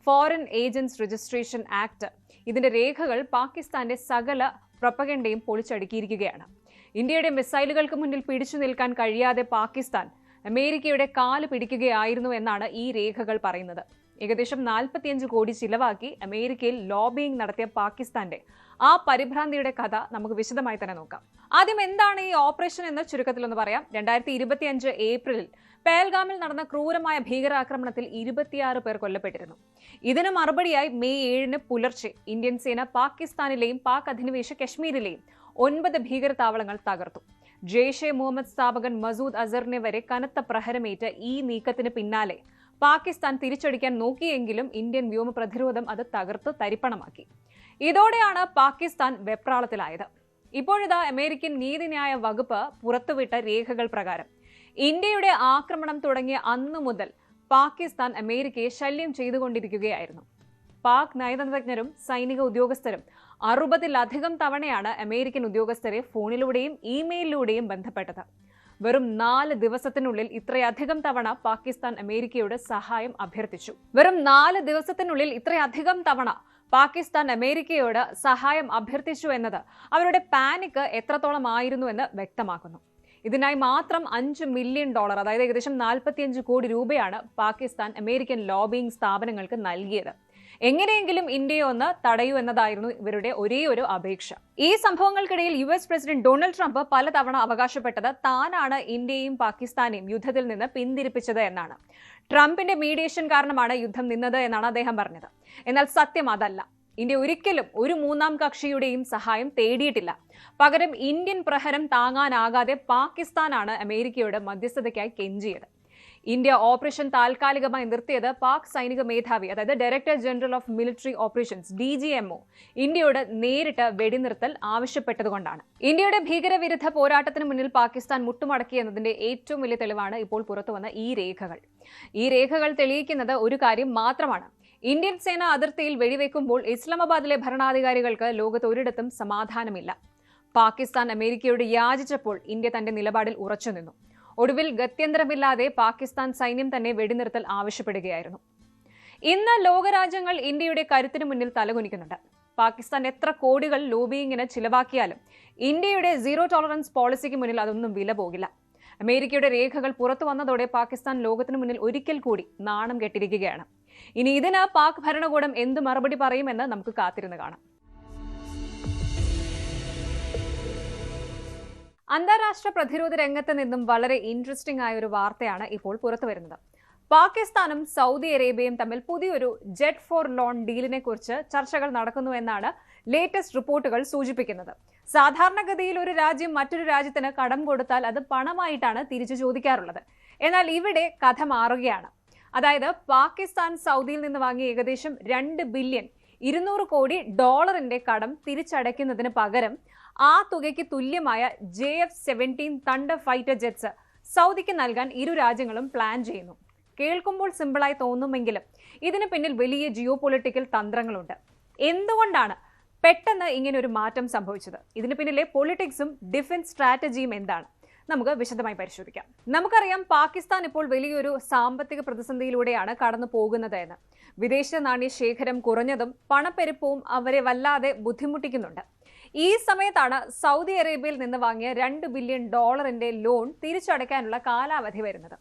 ഫോറിൻ ഏജന്റ്സ് രജിസ്ട്രേഷൻ ആക്ട് ഇതിന്റെ രേഖകൾ പാകിസ്ഥാന്റെ സകല പ്രൊപ്പഗൻഡയും പൊളിച്ചടുക്കിയിരിക്കുകയാണ്. ഇന്ത്യയുടെ മിസൈലുകൾക്ക് മുന്നിൽ പിടിച്ചു നിൽക്കാൻ കഴിയാതെ പാകിസ്ഥാൻ അമേരിക്കയുടെ കാല് പിടിക്കുകയായിരുന്നു എന്നാണ് ഈ രേഖകൾ പറയുന്നത്. ഏകദേശം 45 കോടി ചിലവാക്കി അമേരിക്കയിൽ ലോബിയിങ് നടത്തിയ പാകിസ്ഥാന്റെ ആ പരിഭ്രാന്തിയുടെ കഥ നമുക്ക് വിശദമായി തന്നെ നോക്കാം. ആദ്യം എന്താണ് ഈ ഓപ്പറേഷൻ എന്ന് ചുരുക്കത്തിലൊന്ന് പറയാം. 2025 ഏപ്രിലിൽ പെഹൽഗാമിൽ നടന്ന ക്രൂരമായ ഭീകരാക്രമണത്തിൽ 26 പേർ കൊല്ലപ്പെട്ടിരുന്നു. ഇതിന് മറുപടിയായി മെയ് 7 പുലർച്ചെ ഇന്ത്യൻ സേന പാകിസ്ഥാനിലെയും പാക് അധിനിവേശ കശ്മീരിലെയും 9 ഭീകര താവളങ്ങൾ തകർത്തു. ജെയ്ഷെ മുഹമ്മദ് സ്ഥാപകൻ മസൂദ് അസറിനെ വരെ കനത്ത പ്രഹരമേറ്റ ഈ നീക്കത്തിന് പിന്നാലെ പാകിസ്ഥാൻ തിരിച്ചടിക്കാൻ നോക്കിയെങ്കിലും ഇന്ത്യൻ വ്യോമ പ്രതിരോധം അത് തകർത്ത് തരിപ്പണമാക്കി. ഇതോടെയാണ് പാകിസ്ഥാൻ വെപ്രാളത്തിലായത്. ഇപ്പോഴിതാ അമേരിക്കൻ നീതിന്യായ വകുപ്പ് പുറത്തുവിട്ട രേഖകൾ പ്രകാരം ഇന്ത്യയുടെ ആക്രമണം തുടങ്ങിയ അന്നു മുതൽ പാകിസ്ഥാൻ അമേരിക്കയെ ശല്യം ചെയ്തുകൊണ്ടിരിക്കുകയായിരുന്നു. പാക് നയതന്ത്രജ്ഞരും സൈനിക ഉദ്യോഗസ്ഥരും 60-ലധികം തവണയാണ് അമേരിക്കൻ ഉദ്യോഗസ്ഥരെ ഫോണിലൂടെയും ഇമെയിലിലൂടെയും ബന്ധപ്പെട്ടത്. വെറും 4 ദിവസത്തിനുള്ളിൽ ഇത്രയധികം തവണ പാകിസ്ഥാൻ അമേരിക്കയുടെ സഹായം അഭ്യർത്ഥിച്ചു. വെറും 4 ദിവസത്തിനുള്ളിൽ ഇത്രയധികം തവണ പാകിസ്ഥാൻ അമേരിക്കയോട് സഹായം അഭ്യർത്ഥിച്ചു എന്നത് അവരുടെ പാനിക് എത്രത്തോളം ആയിരുന്നു എന്ന് വ്യക്തമാക്കുന്നു. ഇതിനായി മാത്രം $5 മില്യൺ, അതായത് ഏകദേശം 45 കോടി രൂപയാണ് പാകിസ്ഥാൻ അമേരിക്കൻ ലോബിയിങ് സ്ഥാപനങ്ങൾക്ക് നൽകിയത്. എങ്ങനെയെങ്കിലും ഇന്ത്യയെ ഒന്ന് തടയൂ എന്നതായിരുന്നു ഇവരുടെ ഒരേയൊരു അപേക്ഷ. ഈ സംഭവങ്ങൾക്കിടയിൽ US പ്രസിഡന്റ് ഡൊണാൾഡ് ട്രംപ് പലതവണ അവകാശപ്പെട്ടത് താനാണ് ഇന്ത്യയും പാകിസ്ഥാനെയും യുദ്ധത്തിൽ നിന്ന് പിന്തിരിപ്പിച്ചത് എന്നാണ്. ട്രംപിന്റെ മീഡിയേഷൻ കാരണമാണ് യുദ്ധം നിന്നത് എന്നാണ് അദ്ദേഹം പറഞ്ഞത്. എന്നാൽ സത്യം അതല്ല. ഇന്ത്യ ഒരിക്കലും ഒരു മൂന്നാം കക്ഷിയുടെയും സഹായം തേടിയിട്ടില്ല. പകരം ഇന്ത്യൻ പ്രഹരം താങ്ങാനാകാതെ പാകിസ്ഥാനാണ് അമേരിക്കയുടെ മധ്യസ്ഥതയ്ക്കായി കെഞ്ചിയത്. ഇന്ത്യ ഓപ്പറേഷൻ താൽക്കാലികമായി നിർത്തിയത് പാക് സൈനിക മേധാവി, അതായത് director general of military operations DGMO ഇന്ത്യയോട് നേരിട്ട് വെടിനിർത്തൽ ആവശ്യപ്പെട്ടതുകൊണ്ടാണ്. ഇന്ത്യയുടെ ഭീകരവിരുദ്ധ പോരാട്ടത്തിന് മുന്നിൽ പാകിസ്ഥാൻ മുട്ടുമടക്കി എന്നതിന്റെ ഏറ്റവും വലിയ തെളിവാണ് ഇപ്പോൾ പുറത്തുവന്ന ഈ രേഖകൾ. ഈ രേഖകൾ തെളിയിക്കുന്നത് ഒരു കാര്യം മാത്രമാണ്: ഇന്ത്യൻ സേന അതിർത്തിയിൽ വെടിവെക്കുമ്പോൾ ഇസ്ലാമാബാദിലെ ഭരണാധികാരികൾക്ക് ലോകത്ത് ഒരിടത്തും സമാധാനമില്ല. പാകിസ്ഥാൻ അമേരിക്കയോട് യാചിച്ചപ്പോൾ ഇന്ത്യ തന്റെ നിലപാടിൽ ഉറച്ചുനിന്നു. ഒടുവിൽ ഗത്യന്തരമില്ലാതെ പാകിസ്ഥാൻ സൈന്യം തന്നെ വെടിനിർത്തൽ ആവശ്യപ്പെടുകയായിരുന്നു. ഇന്ന് ലോകരാജ്യങ്ങൾ ഇന്ത്യയുടെ കരുത്തിന് മുന്നിൽ തലകുനിക്കുന്നുണ്ട്. പാകിസ്ഥാൻ എത്ര കോടികൾ ലോബിയിങ്ങിന് ചിലവാക്കിയാലും ഇന്ത്യയുടെ സീറോ ടോളറൻസ് പോളിസിക്ക് മുന്നിൽ അതൊന്നും വില പോകില്ല. അമേരിക്കയുടെ രേഖകൾ പുറത്തു വന്നതോടെ പാകിസ്ഥാൻ ലോകത്തിന് മുന്നിൽ ഒരിക്കൽ കൂടി നാണം കെട്ടിരിക്കുകയാണ്. ഇനി ഇതിന് പാക് ഭരണകൂടം എന്ത് മറുപടി പറയുമെന്ന് നമുക്ക് കാത്തിരുന്ന് കാണാം. അന്താരാഷ്ട്ര പ്രതിരോധ രംഗത്ത് നിന്നും വളരെ ഇൻട്രസ്റ്റിംഗ് ആയ ഒരു വാർത്തയാണ് ഇപ്പോൾ പുറത്തുവരുന്നത്. പാകിസ്ഥാനും സൗദി അറേബ്യയും തമ്മിൽ പുതിയൊരു ജെറ്റ് ഫോർ ലോൺ ഡീലിനെ കുറിച്ച് ചർച്ചകൾ നടക്കുന്നു എന്നാണ് ലേറ്റസ്റ്റ് റിപ്പോർട്ടുകൾ സൂചിപ്പിക്കുന്നത്. സാധാരണഗതിയിൽ ഒരു രാജ്യം മറ്റൊരു രാജ്യത്തിന് കടം കൊടുത്താൽ അത് പണമായിട്ടാണ് തിരിച്ചു ചോദിക്കാറുള്ളത്. എന്നാൽ ഇവിടെ കഥ മാറുകയാണ്. അതായത് പാകിസ്ഥാൻ സൗദിയിൽ നിന്ന് വാങ്ങിയ ഏകദേശം $2 ബില്യൺ $200 കടം തിരിച്ചടയ്ക്കുന്നതിന് പകരം ആ തുകയ്ക്ക് തുല്യമായ JF-17 തണ്ടർ ഫൈറ്റർ ജെറ്റ്സ് സൗദിക്ക് നൽകാൻ ഇരു രാജ്യങ്ങളും പ്ലാൻ ചെയ്യുന്നു. കേൾക്കുമ്പോൾ സിമ്പിളായി തോന്നുമെങ്കിലും ഇതിന് പിന്നിൽ വലിയ ജിയോ പൊളിറ്റിക്കൽ തന്ത്രങ്ങളുണ്ട്. എന്തുകൊണ്ടാണ് പെട്ടെന്ന് ഇങ്ങനെ ഒരു മാറ്റം സംഭവിച്ചത്? ഇതിന് പിന്നിലെ പൊളിറ്റിക്സും ഡിഫൻസ് സ്ട്രാറ്റജിയും എന്താണ്? നമുക്ക് വിശദമായി പരിശോധിക്കാം. നമുക്കറിയാം, പാകിസ്ഥാൻ ഇപ്പോൾ വലിയൊരു സാമ്പത്തിക പ്രതിസന്ധിയിലൂടെയാണ് കടന്നു പോകുന്നത് എന്ന്. വിദേശ നാണ്യ ശേഖരം കുറഞ്ഞതും പണപ്പെരുപ്പവും അവരെ വല്ലാതെ ബുദ്ധിമുട്ടിക്കുന്നുണ്ട്. ഈ സമയത്താണ് സൗദി അറേബ്യയിൽ നിന്ന് വാങ്ങിയ $2 ബില്യൺ ലോൺ തിരിച്ചടയ്ക്കാനുള്ള കാലാവധി വരുന്നത്.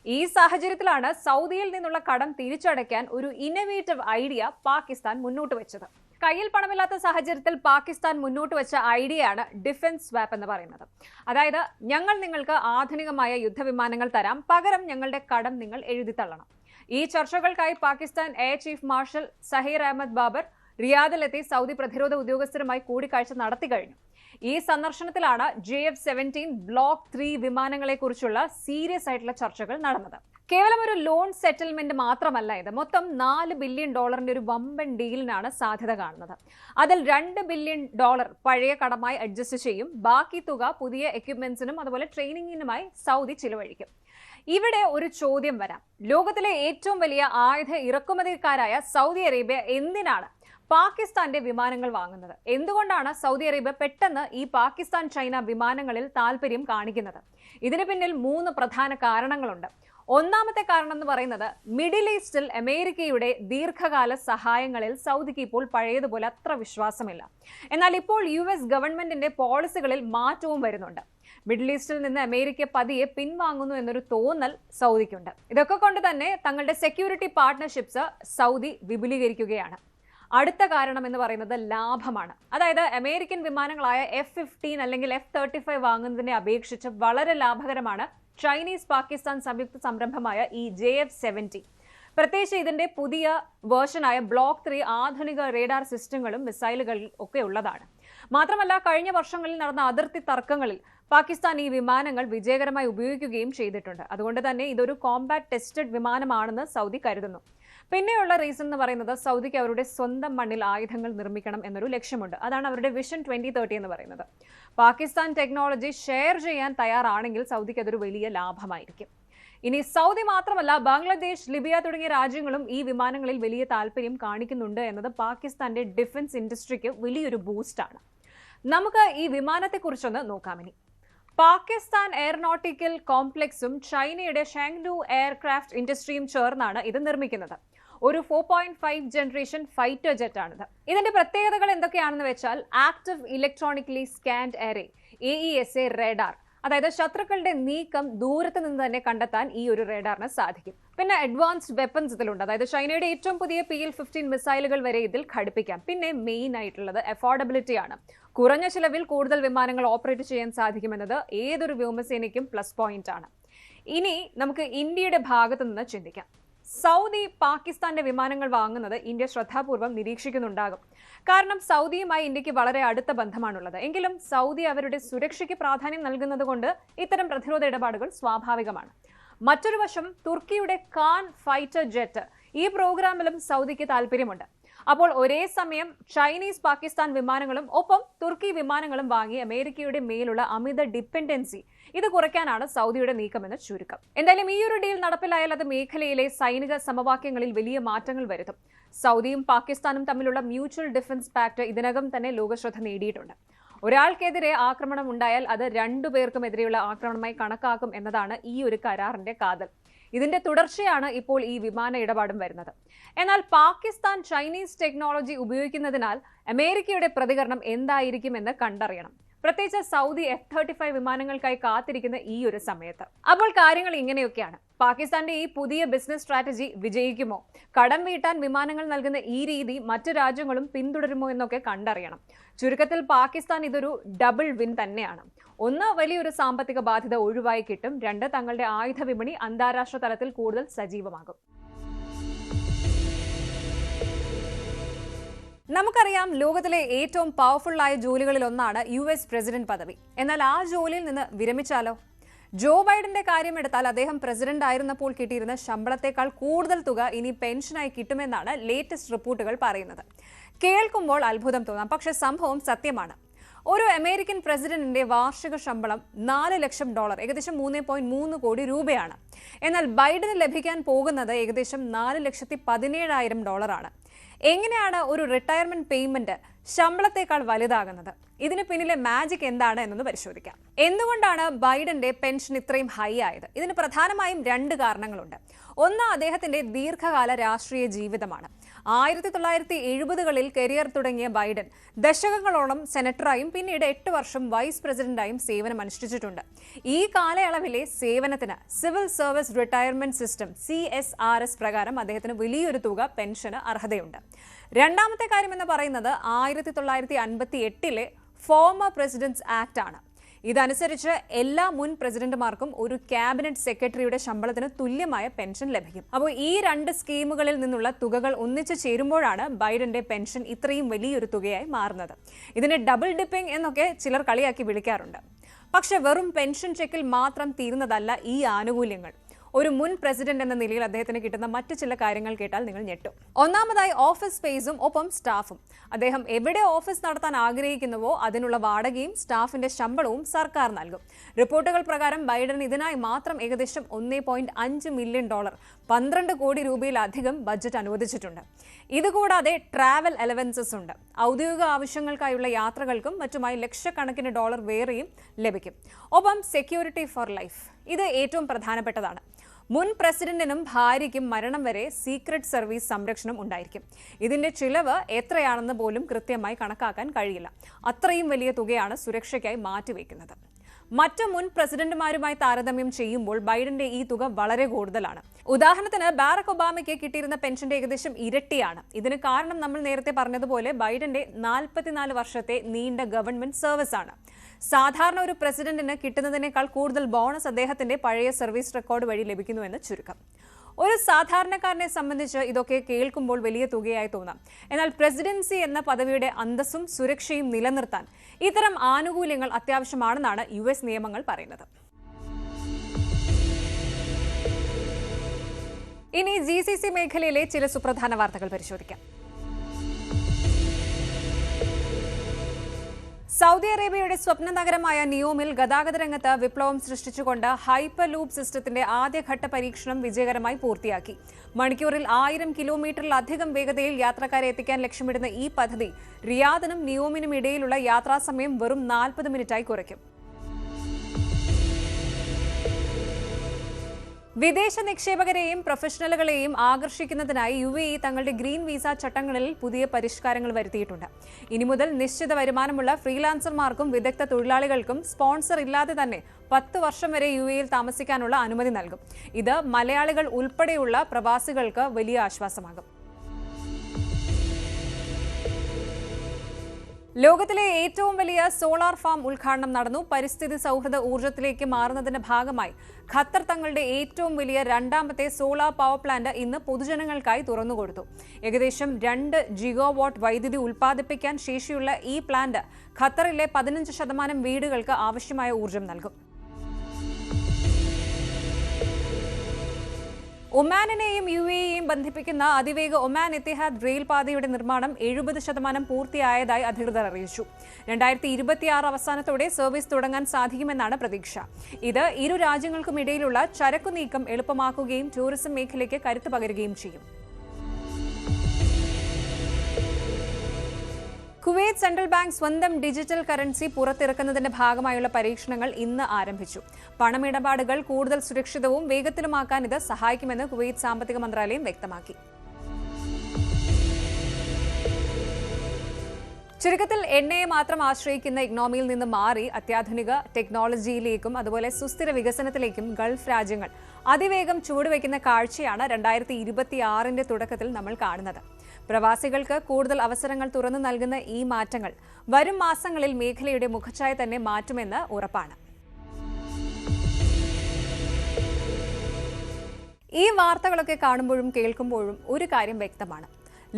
ഈ സാഹചര്യത്തിലാണ് സൗദിയിൽ നിന്നുള്ള കടം തിരിച്ചടയ്ക്കാൻ ഒരു ഇന്നോവേറ്റീവ് ഐഡിയ പാകിസ്ഥാൻ മുന്നോട്ട് വെച്ചത്. കയ്യിൽ പണമില്ലാത്ത സാഹചര്യത്തിൽ പാകിസ്ഥാൻ മുന്നോട്ട് വെച്ച ഐഡിയയാണ് ഡിഫൻസ് സ്വാപ്പ് എന്ന് പറയുന്നത്. അതായത്, ഞങ്ങൾ നിങ്ങൾക്ക് ആധുനികമായ യുദ്ധവിമാനങ്ങൾ തരാം, പകരം ഞങ്ങളുടെ കടം നിങ്ങൾ എഴുതിത്തള്ളണം. ഈ ചർച്ചകൾക്കായി Pakistan air chief marshal Zaheer Ahmed Babar റിയാദിലെത്തി സൗദി പ്രതിരോധ ഉദ്യോഗസ്ഥരുമായി കൂടിക്കാഴ്ച നടത്തി കഴിഞ്ഞു. ഈ സന്ദർശനത്തിലാണ് JF-17 ബ്ലോക്ക് 3 വിമാനങ്ങളെക്കുറിച്ചുള്ള സീരിയസ് ആയിട്ടുള്ള ചർച്ചകൾ നടന്നത്. കേവലം ഒരു ലോൺ സെറ്റിൽമെന്റ് മാത്രമല്ല ഇത്. മൊത്തം $4 ബില്യൺ ഒരു വമ്പൻ ഡീലിനാണ് സാധ്യത കാണുന്നത്. അതിൽ $2 ബില്യൺ പഴയ കടമായി അഡ്ജസ്റ്റ് ചെയ്യും. ബാക്കി തുക പുതിയ എക്യുപ്മെന്റ്സിനും അതുപോലെ ട്രെയിനിങ്ങിനുമായി സൗദി ചിലവഴിക്കും. ഇവിടെ ഒരു ചോദ്യം വരാം: ലോകത്തിലെ ഏറ്റവും വലിയ ആയുധ ഇറക്കുമതിക്കാരായ സൗദി അറേബ്യ എന്തിനാണ് പാകിസ്ഥാന്റെ വിമാനങ്ങൾ വാങ്ങുന്നത്? എന്തുകൊണ്ടാണ് സൗദി അറേബ്യ പെട്ടെന്ന് ഈ പാകിസ്ഥാൻ ചൈന വിമാനങ്ങളിൽ താല്പര്യം കാണിക്കുന്നത്? ഇതിന് പിന്നിൽ 3 പ്രധാന കാരണങ്ങളുണ്ട്. ഒന്നാമത്തെ കാരണം എന്ന് പറയുന്നത്, മിഡിൽ ഈസ്റ്റിൽ അമേരിക്കയുടെ ദീർഘകാല സഹായങ്ങളിൽ സൗദിക്ക് ഇപ്പോൾ പഴയതുപോലെ അത്ര വിശ്വാസമില്ല. എന്നാൽ ഇപ്പോൾ US ഗവൺമെന്റിന്റെ പോളിസികളിൽ മാറ്റവും വരുന്നുണ്ട്. മിഡിൽ ഈസ്റ്റിൽ നിന്ന് അമേരിക്ക പതിയെ പിൻവാങ്ങുന്നു എന്നൊരു തോന്നൽ സൗദിക്കുണ്ട്. ഇതൊക്കെ കൊണ്ട് തന്നെ തങ്ങളുടെ സെക്യൂരിറ്റി പാർട്ട്ണർഷിപ്സ് സൗദി വിപുലീകരിക്കുകയാണ്. അടുത്ത കാരണം എന്ന് പറയുന്നത് ലാഭമാണ്. അതായത്, അമേരിക്കൻ വിമാനങ്ങളായ F-15 അല്ലെങ്കിൽ F-35 വാങ്ങുന്നതിനെ അപേക്ഷിച്ച് വളരെ ലാഭകരമാണ് ചൈനീസ് പാകിസ്ഥാൻ സംയുക്ത സംരംഭമായ ഈ JF-17. പ്രത്യേകിച്ച് ഇതിന്റെ പുതിയ വേർഷനായ ബ്ലോക്ക് 3 ആധുനിക റേഡാർ സിസ്റ്റങ്ങളും മിസൈലുകളും ഒക്കെ ഉള്ളതാണ്. മാത്രമല്ല, കഴിഞ്ഞ വർഷങ്ങളിൽ നടന്ന അതിർത്തി തർക്കങ്ങളിൽ പാകിസ്ഥാൻ ഈ വിമാനങ്ങൾ വിജയകരമായി ഉപയോഗിക്കുകയും ചെയ്തിട്ടുണ്ട്. അതുകൊണ്ട് തന്നെ ഇതൊരു കോമ്പാറ്റ് ടെസ്റ്റഡ് വിമാനമാണെന്ന് സൗദി കരുതുന്നു. പിന്നെയുള്ള റീസൺ എന്ന് പറയുന്നത്, സൗദിക്ക് അവരുടെ സ്വന്തം മണ്ണിൽ ആയുധങ്ങൾ നിർമ്മിക്കണം എന്നൊരു ലക്ഷ്യമുണ്ട്. അതാണ് അവരുടെ വിഷൻ 2030 എന്ന് പറയുന്നത്. പാകിസ്ഥാൻ ടെക്നോളജി ഷെയർ ചെയ്യാൻ തയ്യാറാണെങ്കിൽ സൗദിക്ക് അതൊരു വലിയ ലാഭമായിരിക്കും. ഇനി സൗദി മാത്രമല്ല, ബംഗ്ലാദേശ്, ലിബിയ തുടങ്ങിയ രാജ്യങ്ങളും ഈ വിമാനങ്ങളിൽ വലിയ താല്പര്യം കാണിക്കുന്നുണ്ട് എന്നത് പാകിസ്ഥാന്റെ ഡിഫൻസ് ഇൻഡസ്ട്രിക്ക് വലിയൊരു ബൂസ്റ്റാണ്. നമുക്ക് ഈ വിമാനത്തെക്കുറിച്ചൊന്ന് നോക്കാം. ഇനി പാകിസ്ഥാൻ എയറോനോട്ടിക്കൽ കോംപ്ലക്സും ചൈനയുടെ ഷാങ്ഡു എയർക്രാഫ്റ്റ് ഇൻഡസ്ട്രിയും ചേർന്നാണ് ഇത് നിർമ്മിക്കുന്നത്. ഒരു 4.5 ജനറേഷൻ ഫൈറ്റർ ജെറ്റ് ആണിത്. ഇതിന്റെ പ്രത്യേകതകൾ എന്തൊക്കെയാണെന്ന് വെച്ചാൽ, active electronically scanned array AESA radar, അതായത് ശത്രുക്കളുടെ നീക്കം ദൂരത്ത് നിന്ന് തന്നെ കണ്ടെത്താൻ ഈ ഒരു റേഡാറിന് സാധിക്കും. പിന്നെ അഡ്വാൻസ്ഡ് വെപ്പൺസ് ഇതിലുണ്ട്. അതായത് ചൈനയുടെ ഏറ്റവും പുതിയ PL-15 മിസൈലുകൾ വരെ ഇതിൽ ഘടിപ്പിക്കാം. പിന്നെ മെയിൻ ആയിട്ടുള്ളത് അഫോർഡബിലിറ്റി ആണ്. കുറഞ്ഞ ചിലവിൽ കൂടുതൽ വിമാനങ്ങൾ ഓപ്പറേറ്റ് ചെയ്യാൻ സാധിക്കുമെന്നത് ഏതൊരു വ്യോമസേനയ്ക്കും പ്ലസ് പോയിന്റ് ആണ്. ഇനി നമുക്ക് ഇന്ത്യയുടെ ഭാഗത്തു നിന്ന് ചിന്തിക്കാം. സൗദി പാകിസ്ഥാന്റെ വിമാനങ്ങൾ വാങ്ങുന്നത് ഇന്ത്യ ശ്രദ്ധാപൂർവ്വം നിരീക്ഷിക്കുന്നുണ്ടാകും. കാരണം സൗദിയുമായി ഇന്ത്യക്ക് വളരെ അടുത്ത ബന്ധമാണുള്ളത്. എങ്കിലും സൗദി അവരുടെ സുരക്ഷയ്ക്ക് പ്രാധാന്യം നൽകുന്നത് കൊണ്ട് ഇത്തരം പ്രതിരോധ ഇടപാടുകൾ സ്വാഭാവികമാണ്. മറ്റൊരു വശം തുർക്കിയുടെ ഖാൻ ഫൈറ്റർ ജെറ്റ് ഈ പ്രോഗ്രാമിലും സൗദിക്ക് താല്പര്യമുണ്ട്. അപ്പോൾ ഒരേ സമയം ചൈനീസ് പാകിസ്ഥാൻ വിമാനങ്ങളും ഒപ്പം തുർക്കി വിമാനങ്ങളും വാങ്ങി അമേരിക്കയുടെ മേലുള്ള അമിത ഡിപ്പെൻഡൻസി ഇത് കുറയ്ക്കാനാണ് സൗദിയുടെ നീക്കമെന്ന് ചുരുക്കം. എന്തായാലും ഈ ഒരു ഡീൽ നടപ്പിലായാൽ അത് മേഖലയിലെ സൈനിക സമവാക്യങ്ങളിൽ വലിയ മാറ്റങ്ങൾ വരുത്തും. സൗദിയും പാകിസ്ഥാനും തമ്മിലുള്ള മ്യൂച്വൽ ഡിഫൻസ് പാക്ട് ഇതിനകം തന്നെ ലോകശ്രദ്ധ നേടിയിട്ടുണ്ട്. ഒരാൾക്കെതിരെ ആക്രമണം ഉണ്ടായാൽ അത് രണ്ടുപേർക്കും എതിരെയുള്ള ആക്രമണമായി കണക്കാക്കും എന്നതാണ് ഈ ഒരു കരാറിന്റെ കാതൽ. ഇതിന്റെ തുടർച്ചയാണ് ഇപ്പോൾ ഈ വിമാന ഇടപാടും വരുന്നത്. എന്നാൽ പാകിസ്ഥാൻ ചൈനീസ് ടെക്നോളജി ഉപയോഗിക്കുന്നതിനാൽ അമേരിക്കയുടെ പ്രതികരണം എന്തായിരിക്കുമെന്ന് കണ്ടറിയണം. പ്രത്യേകിച്ച് സൗദി F-35 വിമാനങ്ങൾക്കായി കാത്തിരിക്കുന്ന ഈ ഒരു സമയത്ത്. അപ്പോൾ കാര്യങ്ങൾ ഇങ്ങനെയൊക്കെയാണ്. പാകിസ്ഥാന്റെ ഈ പുതിയ ബിസിനസ് സ്ട്രാറ്റജി വിജയിക്കുമോ? കടം വീട്ടാൻ വിമാനങ്ങൾ നൽകുന്ന ഈ രീതി മറ്റു രാജ്യങ്ങളും പിന്തുടരുമോ എന്നൊക്കെ കണ്ടറിയണം. ചുരുക്കത്തിൽ പാകിസ്ഥാൻ ഇതൊരു ഡബിൾ വിൻ തന്നെയാണ്. ഒന്ന്, വലിയൊരു സാമ്പത്തിക ബാധ്യത ഒഴിവായി കിട്ടും. രണ്ട്, തങ്ങളുടെ ആയുധ വിപണി അന്താരാഷ്ട്ര തലത്തിൽ കൂടുതൽ സജീവമാകും. നമുക്കറിയാം, ലോകത്തിലെ ഏറ്റവും പവർഫുള്ളായ ജോലികളിൽ ഒന്നാണ് US പ്രസിഡന്റ് പദവി. എന്നാൽ ആ ജോലിയിൽ നിന്ന് വിരമിച്ചാലോ? ജോ ബൈഡന്റെ കാര്യമെടുത്താൽ അദ്ദേഹം പ്രസിഡന്റ് ആയിരുന്നപ്പോൾ കിട്ടിയിരുന്ന ശമ്പളത്തെക്കാൾ കൂടുതൽ തുക ഇനി പെൻഷനായി കിട്ടുമെന്നാണ് ലേറ്റസ്റ്റ് റിപ്പോർട്ടുകൾ പറയുന്നത്. കേൾക്കുമ്പോൾ അത്ഭുതം തോന്നാം, പക്ഷേ സംഭവം സത്യമാണ്. ഒരു അമേരിക്കൻ പ്രസിഡന്റിന്റെ വാർഷിക ശമ്പളം $4 ലക്ഷം, ഏകദേശം 3.3 കോടി രൂപയാണ്. എന്നാൽ ബൈഡന് ലഭിക്കാൻ പോകുന്നത് ഏകദേശം $4,17,000 ആണ്. എങ്ങനെയാണ് ഒരു റിട്ടയർമെന്റ് പേയ്മെന്റ് ശമ്പളത്തേക്കാൾ വലുതാകുന്നത്? ഇതിന് പിന്നിലെ മാജിക് എന്താണ് എന്നൊന്ന് പരിശോധിക്കാം. എന്തുകൊണ്ടാണ് ബൈഡന്റെ പെൻഷൻ ഇത്രയും ഹൈ ആയത്? ഇതിന് പ്രധാനമായും 2 കാരണങ്ങളുണ്ട്. ഒന്ന്, അദ്ദേഹത്തിന്റെ ദീർഘകാല രാഷ്ട്രീയ ജീവിതമാണ്. 1970കളിൽ കരിയർ തുടങ്ങിയ ബൈഡൻ ദശകങ്ങളോളം സെനറ്ററായും പിന്നീട് 8 വർഷം വൈസ് പ്രസിഡന്റായും സേവനമനുഷ്ഠിച്ചിട്ടുണ്ട്. ഈ കാലയളവിലെ സേവനത്തിന് civil service retirement system CSRS പ്രകാരം അദ്ദേഹത്തിന് വലിയൊരു തുക പെൻഷന് അർഹതയുണ്ട്. രണ്ടാമത്തെ കാര്യം എന്ന് പറയുന്നത് 1958ലെ ഫോമർ പ്രസിഡന്റ്സ് ആക്ട് ആണ്. ഇതനുസരിച്ച് എല്ലാ മുൻ പ്രസിഡന്റുമാർക്കും ഒരു ക്യാബിനറ്റ് സെക്രട്ടറിയുടെ ശമ്പളത്തിന് തുല്യമായ പെൻഷൻ ലഭിക്കും. അപ്പോൾ ഈ 2 സ്കീമുകളിൽ നിന്നുള്ള തുകകൾ ഒന്നിച്ചു ചേരുമ്പോഴാണ് ബൈഡന്റെ പെൻഷൻ ഇത്രയും വലിയൊരു തുകയായി മാറുന്നത്. ഇതിനെ ഡബിൾ ഡിപ്പിംഗ് എന്നൊക്കെ ചിലർ കളിയാക്കി വിളിക്കാറുണ്ട്. പക്ഷെ വെറും പെൻഷൻ ചെക്കിൽ മാത്രം തീരുന്നതല്ല ഈ ആനുകൂല്യങ്ങൾ. ഒരു മുൻ പ്രസിഡന്റ് എന്ന നിലയിൽ അദ്ദേഹത്തിന് കിട്ടുന്ന മറ്റു ചില കാര്യങ്ങൾ കേട്ടാൽ നിങ്ങൾ ഞെട്ടും. ഒന്നാമതായി ഓഫീസ് സ്പേസും ഒപ്പം സ്റ്റാഫും. അദ്ദേഹം എവിടെ ഓഫീസ് നടത്താൻ ആഗ്രഹിക്കുന്നുവോ അതിനുള്ള വാടകയും സ്റ്റാഫിന്റെ ശമ്പളവും സർക്കാർ നൽകും. റിപ്പോർട്ടുകൾ പ്രകാരം ബൈഡൻ ഇതിനായി മാത്രം ഏകദേശം $1.5 മില്യൺ, 12 കോടി രൂപയിലധികം ബജറ്റ് അനുവദിച്ചിട്ടുണ്ട്. ഇതുകൂടാതെ ട്രാവൽ അലവൻസസ് ഉണ്ട്. ഔദ്യോഗിക ആവശ്യങ്ങൾക്കായുള്ള യാത്രകൾക്കും മറ്റുമായി ലക്ഷക്കണക്കിന് ഡോളർ വേറെയും ലഭിക്കും. ഒപ്പം സെക്യൂരിറ്റി ഫോർ ലൈഫ്, ഇത് ഏറ്റവും പ്രധാനപ്പെട്ടതാണ്. മുൻ പ്രസിഡന്റിനും ഭാര്യയ്ക്കും മരണം വരെ സീക്രട്ട് സർവീസ് സംരക്ഷണം ഉണ്ടായിരിക്കും. ഇതിന്റെ ചിലവ് എത്രയാണെന്ന് പോലും കൃത്യമായി കണക്കാക്കാൻ കഴിയില്ല. അത്രയും വലിയ തുകയാണ് സുരക്ഷയ്ക്കായി മാറ്റിവെക്കുന്നത്. മറ്റ് മുൻ പ്രസിഡന്റുമാരുമായി താരതമ്യം ചെയ്യുമ്പോൾ ബൈഡന്റെ ഈ തുക വളരെ കൂടുതലാണ്. ഉദാഹരണത്തിന് ബാരക് ഒബാമയ്ക്ക് കിട്ടിയിരുന്ന പെൻഷന്റെ ഏകദേശം ഇരട്ടിയാണ്. ഇതിന് കാരണം നമ്മൾ നേരത്തെ പറഞ്ഞതുപോലെ ബൈഡന്റെ 44 വർഷത്തെ നീണ്ട ഗവൺമെന്റ് സർവീസ് ആണ്. സാധാരണ ഒരു പ്രസിഡന്റിന് കിട്ടുന്നതിനേക്കാൾ കൂടുതൽ ബോണസ് അദ്ദേഹത്തിന്റെ പഴയ സർവീസ് റെക്കോർഡ് വഴി ലഭിക്കുന്നുവെന്ന് ചുരുക്കം. ഒരു സാധാരണക്കാരനെ സംബന്ധിച്ച് ഇതൊക്കെ കേൾക്കുമ്പോൾ വലിയ തുകയായി തോന്നാം. എന്നാൽ പ്രസിഡൻസി എന്ന പദവിയുടെ അന്തസ്സും സുരക്ഷയും നിലനിർത്താൻ ഇത്തരം ആനുകൂല്യങ്ങൾ അത്യാവശ്യമാണെന്നാണ് US നിയമങ്ങൾ പറയുന്നത്. ഇനി GCC മേഖലയിലെ ചില സുപ്രധാന വാർത്തകൾ പരിശോധിക്കാം. സൗദി അറേബ്യയുടെ സ്വപ്ന നഗരമായ നിയോമിൽ ഗതാഗത രംഗത്ത് വിപ്ലവം സൃഷ്ടിച്ചുകൊണ്ട് ഹൈപ്പർ ലൂപ്പ് സിസ്റ്റത്തിന്റെ ആദ്യഘട്ട പരീക്ഷണം വിജയകരമായി പൂർത്തിയാക്കി. മണിക്കൂറിൽ 1000 കിലോമീറ്ററിലധികം വേഗതയിൽ യാത്രക്കാരെ എത്തിക്കാൻ ലക്ഷ്യമിടുന്ന ഈ പദ്ധതി റിയാദിനും നിയോമിനും ഇടയിലുള്ള യാത്രാസമയം വെറും 40 മിനിറ്റായി കുറയ്ക്കും. വിദേശ നിക്ഷേപകരെയും പ്രൊഫഷണലുകളെയും ആകർഷിക്കുന്നതിനായി UAE തങ്ങളുടെ ഗ്രീൻ വിസ ചട്ടങ്ങളിൽ പുതിയ പരിഷ്കാരങ്ങൾ വരുത്തിയിട്ടുണ്ട്. ഇനി മുതൽ നിശ്ചിത വരുമാനമുള്ള ഫ്രീലാൻസർമാർക്കും വിദഗ്ധ തൊഴിലാളികൾക്കും സ്പോൺസർ ഇല്ലാതെ തന്നെ 10 വർഷം വരെ UAEയിൽ താമസിക്കാനുള്ള അനുമതി നൽകും. ഇത് മലയാളികൾ ഉൾപ്പെടെയുള്ള പ്രവാസികൾക്ക് വലിയ ആശ്വാസമാകും. ലോകത്തിലെ ഏറ്റവും വലിയ സോളാർ ഫാം ഉദ്ഘാടനം നടന്നു. പരിസ്ഥിതി സൗഹൃദ ഊർജ്ജത്തിലേക്ക് മാറുന്നതിന്റെ ഭാഗമായി ഖത്തർ തങ്ങളുടെ ഏറ്റവും വലിയ രണ്ടാമത്തെ സോളാർ പവർ പ്ലാന്റ് ഇന്ന് പൊതുജനങ്ങൾക്കായി തുറന്നുകൊടുത്തു. ഏകദേശം 2 ജിഗാവാട്ട് വൈദ്യുതി ഉൽപ്പാദിപ്പിക്കാൻ ശേഷിയുള്ള ഈ പ്ലാന്റ് ഖത്തറിലെ 15% വീടുകൾക്ക് ആവശ്യമായ ഊർജ്ജം നൽകും. ഒമാനെയും UAEയെയും ബന്ധിപ്പിക്കുന്ന അതിവേഗ ഒമാൻ എത്തിഹാദ് റെയിൽ പാതയുടെ നിർമ്മാണം 70% പൂർത്തിയായതായി അധികൃതർ അറിയിച്ചു. 2026 അവസാനത്തോടെ സർവീസ് തുടങ്ങാൻ സാധിക്കുമെന്നാണ് പ്രതീക്ഷ. ഇത് ഇരു രാജ്യങ്ങൾക്കുമിടയിലുള്ള ചരക്കു നീക്കം എളുപ്പമാക്കുകയും ടൂറിസം മേഖലയ്ക്ക് കരുത്ത് പകരുകയും ചെയ്യും. കുവൈറ്റ് സെൻട്രൽ ബാങ്ക് സ്വന്തം ഡിജിറ്റൽ കറൻസി പുറത്തിറക്കുന്നതിന്റെ ഭാഗമായുള്ള പരീക്ഷണങ്ങൾ ഇന്ന് ആരംഭിച്ചു. പണമിടപാടുകൾ കൂടുതൽ സുരക്ഷിതവും വേഗത്തിലുമാക്കാൻ ഇത് സഹായിക്കുമെന്ന് കുവൈറ്റ് സാമ്പത്തിക മന്ത്രാലയം വ്യക്തമാക്കി. ചുരുക്കത്തിൽ എണ്ണയെ മാത്രം ആശ്രയിക്കുന്ന ഇക്കണോമിയിൽ നിന്ന് മാറി അത്യാധുനിക ടെക്നോളജിയിലേക്കും അതുപോലെ സുസ്ഥിര വികസനത്തിലേക്കും ഗൾഫ് രാജ്യങ്ങൾ അതിവേഗം ചുവടുവയ്ക്കുന്ന കാഴ്ചയാണ് 2026 തുടക്കത്തിൽ നമ്മൾ കാണുന്നത്. പ്രവാസികൾക്ക് കൂടുതൽ അവസരങ്ങൾ തുറന്നു നൽകുന്ന ഈ മാറ്റങ്ങൾ വരും മാസങ്ങളിൽ മേഖലയുടെ മുഖച്ഛായ തന്നെ മാറ്റുമെന്ന് ഉറപ്പാണ്. ഈ വാർത്തകളൊക്കെ കാണുമ്പോഴും കേൾക്കുമ്പോഴും ഒരു കാര്യം വ്യക്തമാണ്.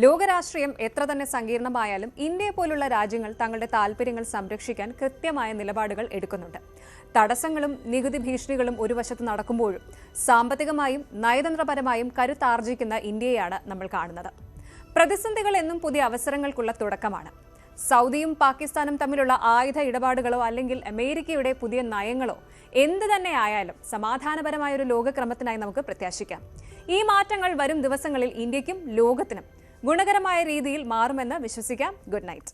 ലോകരാഷ്ട്രീയം എത്ര തന്നെ സങ്കീർണമായാലും ഇന്ത്യയെ പോലുള്ള രാജ്യങ്ങൾ തങ്ങളുടെ താൽപ്പര്യങ്ങൾ സംരക്ഷിക്കാൻ കൃത്യമായ നിലപാടുകൾ എടുക്കുന്നുണ്ട്. തടസ്സങ്ങളും നികുതി ഭീഷണികളും ഒരു വശത്ത് നടക്കുമ്പോഴും സാമ്പത്തികമായും നയതന്ത്രപരമായും കരുത്താർജിക്കുന്ന ഇന്ത്യയാണ് നമ്മൾ കാണുന്നത്. പ്രതിസന്ധികൾ എന്നും പുതിയ അവസരങ്ങൾക്കുള്ള തുടക്കമാണ്. സൗദിയും പാകിസ്ഥാനും തമ്മിലുള്ള ആയുധ ഇടപാടുകളോ അല്ലെങ്കിൽ അമേരിക്കയുടെ പുതിയ നയങ്ങളോ എന്ത് തന്നെ ആയാലും സമാധാനപരമായ ഒരു ലോകക്രമത്തിനായി നമുക്ക് പ്രത്യാശിക്കാം. ഈ മാറ്റങ്ങൾ വരും ദിവസങ്ങളിൽ ഇന്ത്യക്കും ലോകത്തിനും ഗുണകരമായ രീതിയിൽ മാറുമെന്ന് വിശ്വസിക്കാം. Good night.